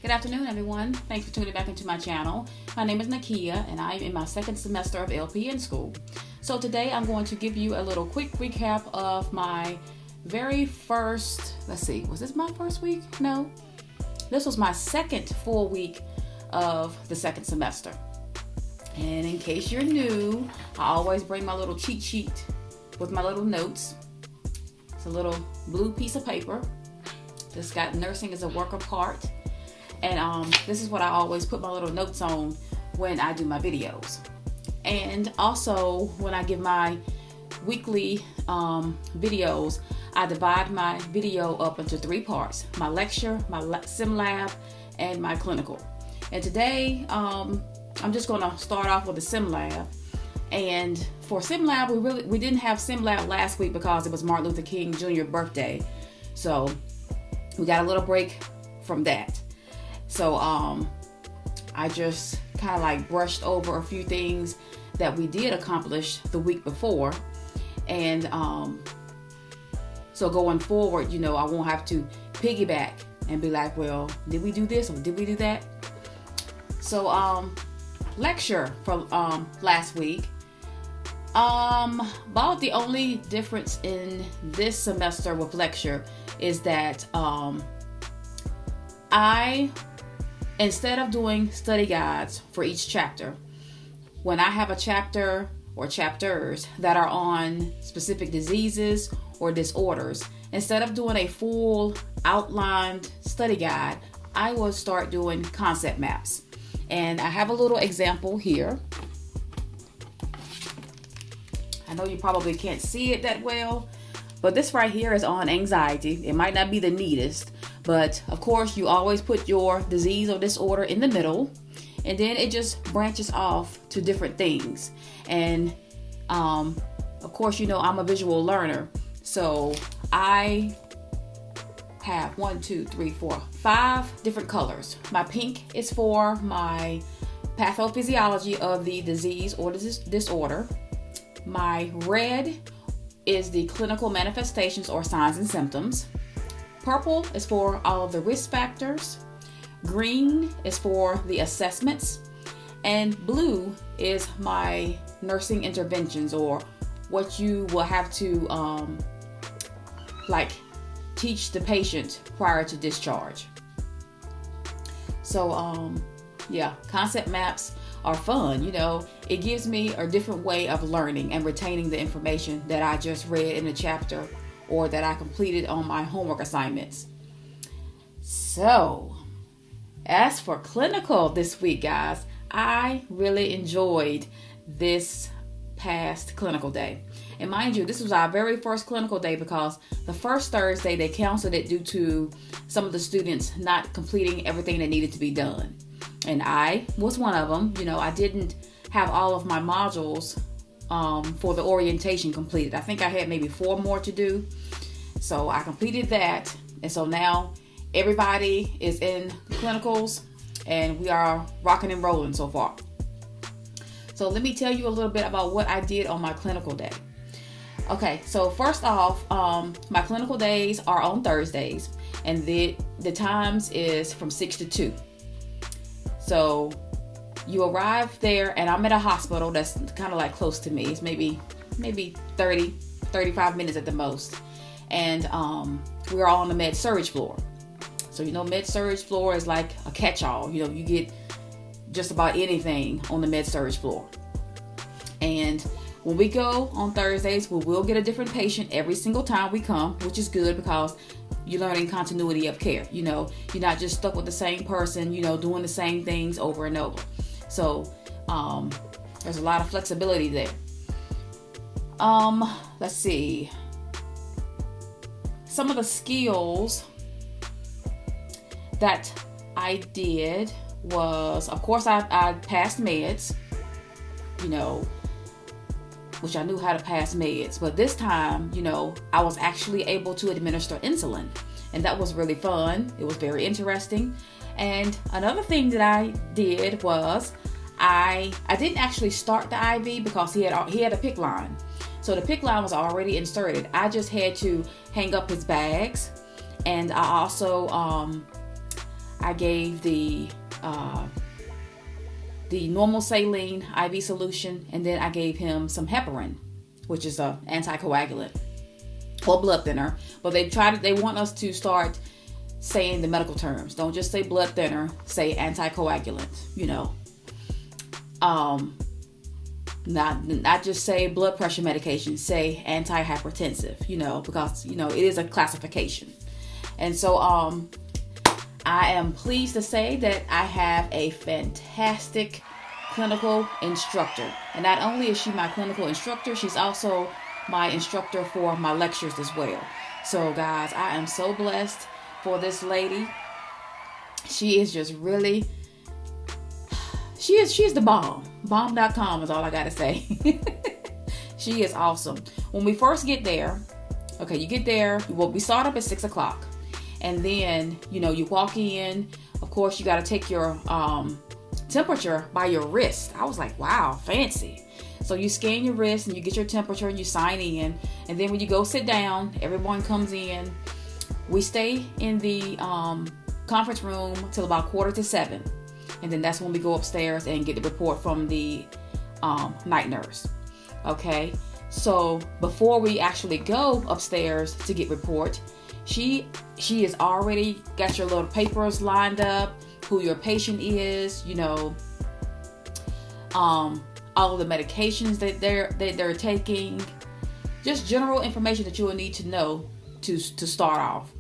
Good afternoon, everyone. Thanks for tuning back into my channel. My name is Nakia, and I'm in my second semester of LPN school. So today I'm going to give you a little quick recap of my very first, was this my first week? No. This was my second full week of the second semester. And in case you're new, I always bring my little cheat sheet with my little notes. It's a little blue piece of paper. This got nursing as a work of art. And this is what I always put my little notes on when I do my videos. And also when I give my weekly videos, I divide my video up into 3 parts: my lecture, my sim lab, and my clinical. And today I'm just going to start off with the sim lab. And for sim lab, we didn't have sim lab last week because it was Martin Luther King Jr. birthday. So we got a little break from that. So I just kind of like brushed over a few things that we did accomplish the week before. And so going forward, I won't have to piggyback and be like, well, did we do this or did we do that? So lecture for last week. About the only difference in this semester with lecture is that instead of doing study guides for each chapter, when I have a chapter or chapters that are on specific diseases or disorders, instead of doing a full outlined study guide, I will start doing concept maps. And I have a little example here. I know you probably can't see it that well, but this right here is on anxiety. It might not be the neatest, but of course you always put your disease or disorder in the middle, and then it just branches off to different things. And of course, I'm a visual learner, so I have 5 different colors. My pink is for my pathophysiology of the disease or disorder. My red is the clinical manifestations or signs and symptoms. Purple is for all of the risk factors. Green is for the assessments. And blue is my nursing interventions, or what you will have to teach the patient prior to discharge. So concept maps are fun. It gives me a different way of learning and retaining the information that I just read in a chapter or that I completed on my homework assignments. So, as for clinical this week, guys, I really enjoyed this past clinical day. And mind you, this was our very first clinical day because the first Thursday they canceled it due to some of the students not completing everything that needed to be done. And I was one of them. I didn't have all of my modules for the orientation completed. I think I had maybe 4 more to do. So I completed that. And so now everybody is in clinicals and we are rocking and rolling so far. So let me tell you a little bit about what I did on my clinical day. Okay, so first off, my clinical days are on Thursdays, and the times is from 6 to 2. So you arrive there, and I'm at a hospital that's kind of like close to me. It's maybe 35 minutes at the most. And we're all on the med surge floor. So med surge floor is like a catch-all. You get just about anything on the med surge floor. And when we go on Thursdays, we will get a different patient every single time we come, which is good because you're learning continuity of care. You're not just stuck with the same person, doing the same things over and over. So there's a lot of flexibility there. Let's see. Some of the skills that I did was, of course, I passed meds, which I knew how to pass meds. But this time, I was actually able to administer insulin. And that was really fun. It was very interesting. And another thing that I did was I didn't actually start the IV because he had a PICC line. So the PICC line was already inserted. I just had to hang up his bags. And I also I gave the normal saline IV solution, and then I gave him some heparin, which is a anticoagulant or blood thinner. But they want us to start saying the medical terms. Don't just say blood thinner, say anticoagulant, not just say blood pressure medication, say antihypertensive, because it is a classification. And so I am pleased to say that I have a fantastic clinical instructor. And not only is she my clinical instructor, she's also my instructor for my lectures as well. So guys, I am so blessed for this lady. She is just really, she is the bomb. Bomb.com is all I gotta say. She is awesome. When we first get there, okay, you get there, we start up at 6 o'clock. And then, you walk in. Of course, you got to take your temperature by your wrist. I was like, wow, fancy. So you scan your wrist and you get your temperature and you sign in. And then when you go sit down, everyone comes in. We stay in the conference room till about 6:45. And then that's when we go upstairs and get the report from the night nurse. Okay. So before we actually go upstairs to get report, she has already got your little papers lined up, who your patient is, all of the medications that they're taking, just general information that you will need to know to start off.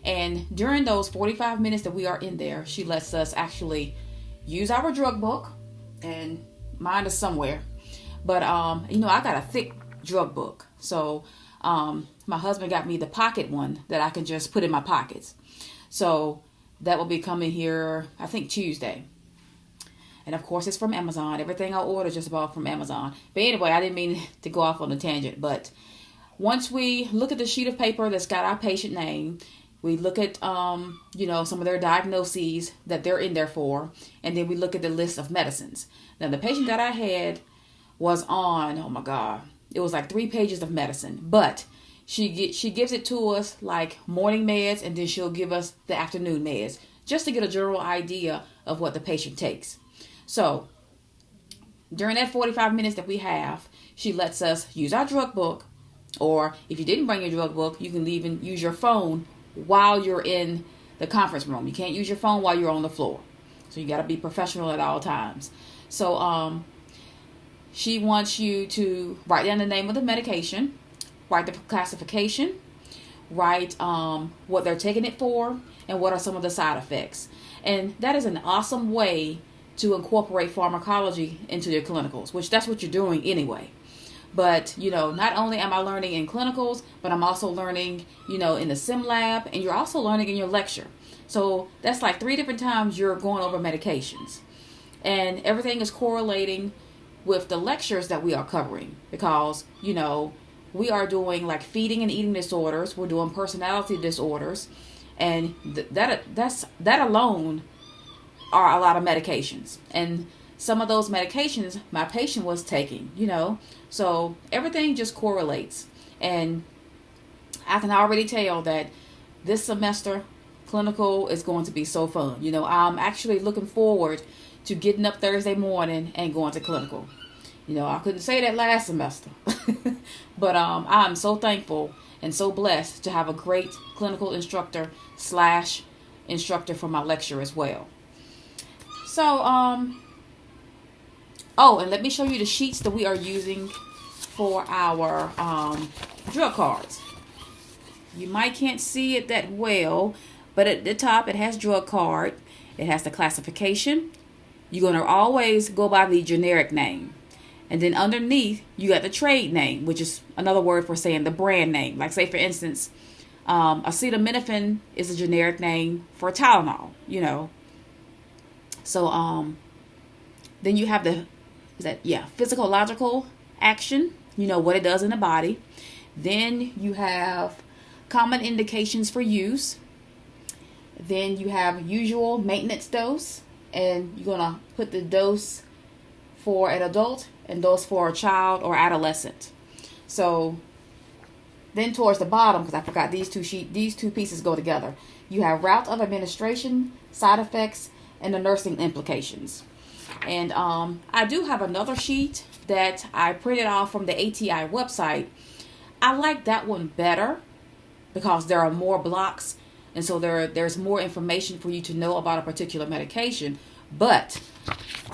And during those 45 minutes that we are in there, she lets us actually use our drug book, and mine is somewhere, but I got a thick drug book, so my husband got me the pocket one that I can just put in my pockets. So that will be coming here, I think, Tuesday. And of course, it's from Amazon. Everything I order is just about from Amazon. But anyway, I didn't mean to go off on a tangent. But once we look at the sheet of paper that's got our patient name, we look at, some of their diagnoses that they're in there for. And then we look at the list of medicines. Now, the patient that I had was on, oh my God, it was like 3 pages of medicine. But she gives it to us like morning meds, and then she'll give us the afternoon meds, just to get a general idea of what the patient takes. So during that 45 minutes that we have, she lets us use our drug book, or if you didn't bring your drug book, you can even use your phone while you're in the conference room. You can't use your phone while you're on the floor. So you got to be professional at all times. So she wants you to write down the name of the medication, write the classification, write what they're taking it for, and what are some of the side effects. And that is an awesome way to incorporate pharmacology into your clinicals, which that's what you're doing anyway. But, not only am I learning in clinicals, but I'm also learning, in the sim lab, and you're also learning in your lecture. So that's like 3 different times you're going over medications. And everything is correlating with the lectures that we are covering, because, we are doing like feeding and eating disorders. We're doing personality disorders. And that alone are a lot of medications. And some of those medications my patient was taking, So everything just correlates. And I can already tell that this semester clinical is going to be so fun. I'm actually looking forward to getting up Thursday morning and going to clinical. I couldn't say that last semester. But I'm so thankful and so blessed to have a great clinical instructor / instructor for my lecture as well. So, and let me show you the sheets that we are using for our drug cards. You might can't see it that well, but at the top it has drug card. It has the classification. You're going to always go by the generic name. And then underneath, you got the trade name, which is another word for saying the brand name. Like, say, for instance, acetaminophen is a generic name for Tylenol, So, then you have physiological action, what it does in the body. Then you have common indications for use. Then you have usual maintenance dose, and you're going to put the dose for an adult and dose for a child or adolescent. So Then towards the bottom, because I forgot these two pieces go together. You have route of administration, side effects, and the nursing implications. And I do have another sheet that I printed off from the ATI website. I like that one better because there are more blocks, and so there's more information for you to know about a particular medication. But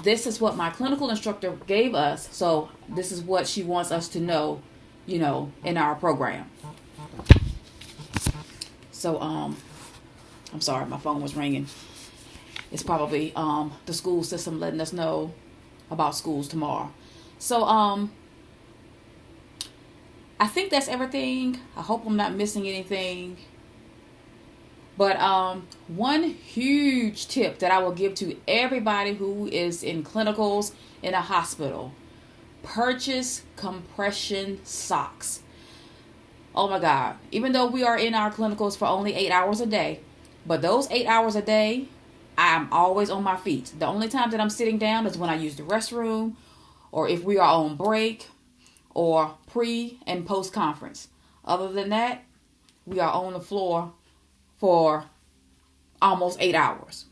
this is what my clinical instructor gave us, so this is what she wants us to know, in our program. So I'm sorry, my phone was ringing. It's probably the school system letting us know about schools tomorrow. So I think that's everything. I hope I'm not missing anything. But one huge tip that I will give to everybody who is in clinicals in a hospital: purchase compression socks. Oh my God. Even though we are in our clinicals for only 8 hours a day, but those 8 hours a day, I'm always on my feet. The only time that I'm sitting down is when I use the restroom, or if we are on break, or pre and post conference. Other than that, we are on the floor for almost 8 hours.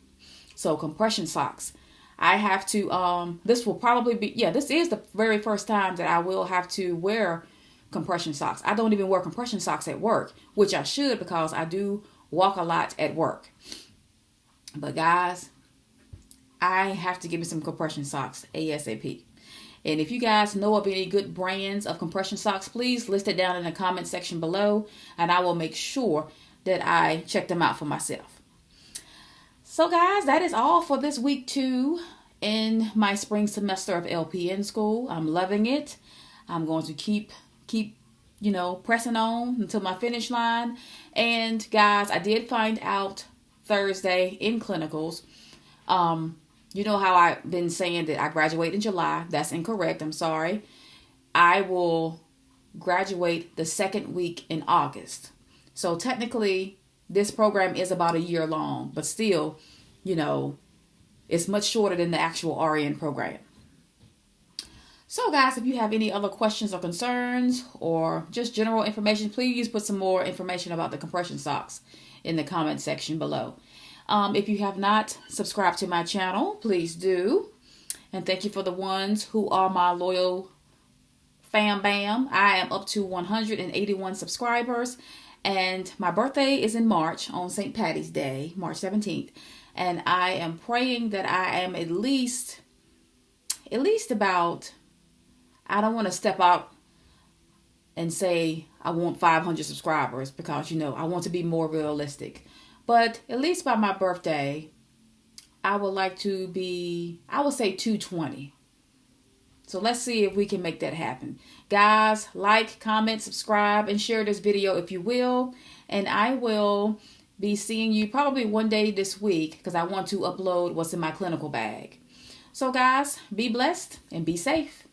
So compression socks. I have to, this will probably be, this is the very first time that I will have to wear compression socks. I don't even wear compression socks at work, which I should because I do walk a lot at work. But guys, I have to give me some compression socks ASAP. And if you guys know of any good brands of compression socks, please list it down in the comment section below, and I will make sure that I check them out for myself. So guys, that is all for this week 2 in my spring semester of LPN school. I'm loving it. I'm going to keep pressing on until my finish line. And guys, I did find out Thursday in clinicals, you know how I've been saying that I graduate in July. That's incorrect. I'm sorry. I will graduate the second week in August. So technically, this program is about a year long, but still, it's much shorter than the actual RN program. So guys, if you have any other questions or concerns or just general information, please put some more information about the compression socks in the comment section below. If you have not subscribed to my channel, please do. And thank you for the ones who are my loyal fam bam. I am up to 181 subscribers. And my birthday is in March, on St. Patty's Day, March 17th. And I am praying that I am at least about, I don't want to step out and say I want 500 subscribers because, I want to be more realistic. But at least by my birthday, I would like to be, I would say 220. So let's see if we can make that happen. Guys, like, comment, subscribe, and share this video if you will. And I will be seeing you probably one day this week because I want to upload what's in my clinical bag. So guys, be blessed and be safe.